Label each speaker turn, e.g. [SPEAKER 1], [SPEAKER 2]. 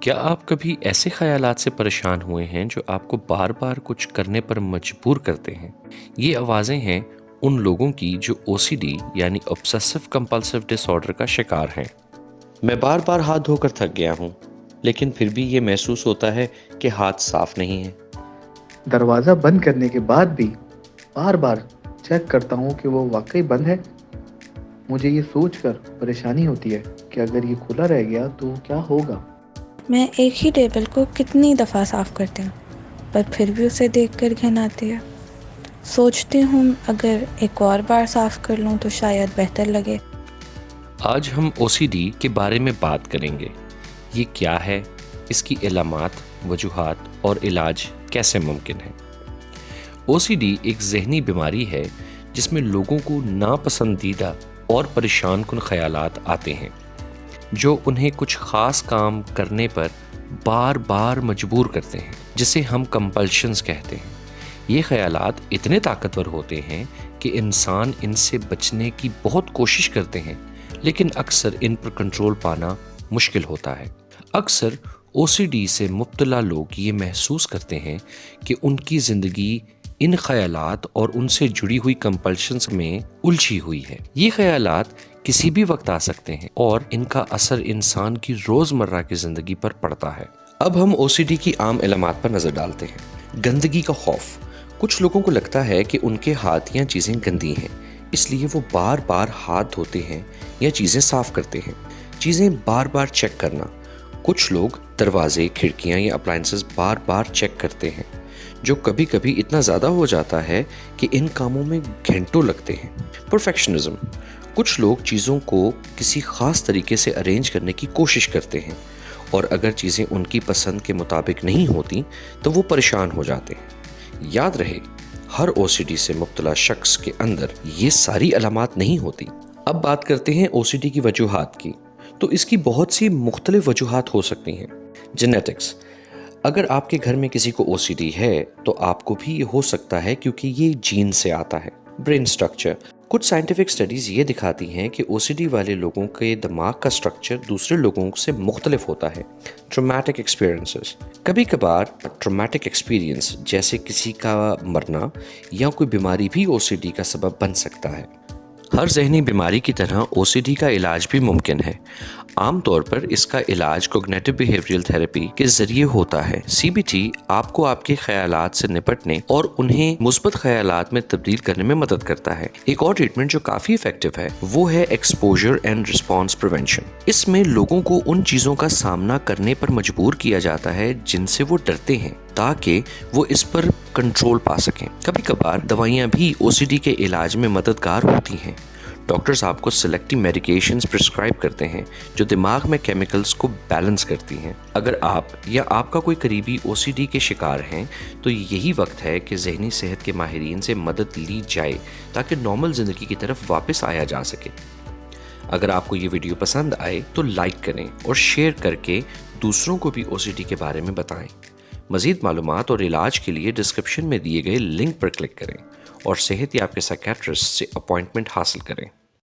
[SPEAKER 1] क्या आप कभी ऐसे ख़यालात से परेशान हुए हैं जो आपको बार-बार कुछ करने पर मजबूर करते हैं? ये आवाज़ें हैं उन लोगों की जो ओसीडी यानी ऑब्सेसिव कंपल्सिव डिसऑर्डर का शिकार हैं। मैं बार-बार हाथ धोकर थक गया हूँ, लेकिन फिर भी ये महसूस होता है कि हाथ साफ नहीं है।
[SPEAKER 2] दरवाज़ा बंद करने के बाद भी बार-बार चेक करता हूँ कि वो वाक़ई बंद है। मुझे ये सोचकर परेशानी होती है कि अगर ये खुला रह गया तो क्या होगा?
[SPEAKER 3] मैं एक ही टेबल को कितनी दफ़ा साफ़ करती हूँ, पर फिर भी उसे देखकर घिन आती है। सोचती हूँ अगर एक और बार साफ़ कर लूँ तो शायद बेहतर लगे।
[SPEAKER 1] आज हम ओसीडी के बारे में बात करेंगे। ये क्या है, इसकी इलामात, वजूहात और इलाज कैसे मुमकिन है। ओसीडी एक ज़हनी बीमारी है जिसमें लोगों को नापसंदीदा और परेशान कुन ख़यालात आते हैं जो उन्हें कुछ ख़ास काम करने पर बार बार मजबूर करते हैं, जिसे हम कंपल्शंस कहते हैं। ये ख़यालात इतने ताकतवर होते हैं कि इंसान इनसे बचने की बहुत कोशिश करते हैं, लेकिन अक्सर इन पर कंट्रोल पाना मुश्किल होता है। अक्सर ओसीडी से मुब्तला लोग ये महसूस करते हैं कि उनकी ज़िंदगी इन ख़यालात और उनसे जुड़ी हुई कंपल्शंस में उलझी हुई है। ये ख़यालात किसी भी वक्त आ सकते हैं और इनका असर इंसान की रोज़मर्रा की ज़िंदगी पर पड़ता है। अब हम ओसीडी की आम इलामात पर नज़र डालते हैं। गंदगी का खौफ। कुछ लोगों को लगता है कि उनके हाथ या चीज़ें गंदी हैं, इसलिए वो बार बार हाथ धोते हैं या चीज़ें साफ़ करते हैं। चीज़ें बार बार चेक करना। कुछ लोग दरवाजे, खिड़कियाँ या अप्लायंसेस बार बार चेक करते हैं, जो कभी कभी इतना ज़्यादा हो जाता है कि इन कामों में घंटों लगते हैं। परफेक्शनिज्म। कुछ लोग चीज़ों को किसी ख़ास तरीके से अरेंज करने की कोशिश करते हैं और अगर चीज़ें उनकी पसंद के मुताबिक नहीं होती तो वो परेशान हो जाते हैं। याद रहे, हर ओसीडी से मुब्तला शख्स के अंदर ये सारी अलामात नहीं होती। अब बात करते हैं ओसीडी की वजूहात की। तो इसकी बहुत सी मुख्तलिफ वजूहात हो सकती हैं। जेनेटिक्स। अगर आपके घर में किसी को ओसीडी है तो आपको भी ये हो सकता है, क्योंकि ये जीन से आता है। Brain structure. कुछ साइंटिफिक स्टडीज़ ये दिखाती हैं कि ओसीडी वाले लोगों के दिमाग का स्ट्रक्चर दूसरे लोगों से मुख्तलिफ होता है। Traumatic experiences. कभी कभार ट्रॉमेटिक एक्सपीरियंस जैसे किसी का मरना या कोई बीमारी भी ओसीडी का सबब बन सकता है। हर ज़हनी बीमारी की तरह ओसीडी का इलाज भी मुमकिन है। आमतौर पर इसका इलाज कॉग्निटिव बिहेवियरल थेरेपी के ज़रिए होता है। सीबीटी आपको आपके ख़यालात से निपटने और उन्हें मुस्बत ख़यालात में तब्दील करने में मदद करता है। एक और ट्रीटमेंट जो काफ़ी इफ़ेक्टिव है वो है एक्सपोजर एंड रिस्पॉन्स प्रिवेंशन। इसमें लोगों को उन चीज़ों का सामना करने पर मजबूर किया जाता है जिनसे वो डरते हैं, ताकि वो इस पर कंट्रोल पा सकें। कभी कभार दवाइयाँ भी ओसीडी के इलाज में मददगार होती हैं। डॉक्टर्स आपको सिलेक्टिव मेडिकेशंस प्रिस्क्राइब करते हैं जो दिमाग में केमिकल्स को बैलेंस करती हैं। अगर आप या आपका कोई करीबी ओसीडी के शिकार हैं तो यही वक्त है कि ज़हनी सेहत के माहिरीन से मदद ली जाए ताकि नॉर्मल ज़िंदगी की तरफ वापस आया जा सके। अगर आपको ये वीडियो पसंद आए तो लाइक करें और शेयर करके दूसरों को भी ओसीडी के बारे में बताएं। मज़ीद मालूमात और इलाज के लिए डिस्क्रिप्शन में दिए गए लिंक पर क्लिक करें और सेहत या आपके साइकियाट्रिस्ट से अपॉइंटमेंट हासिल करें।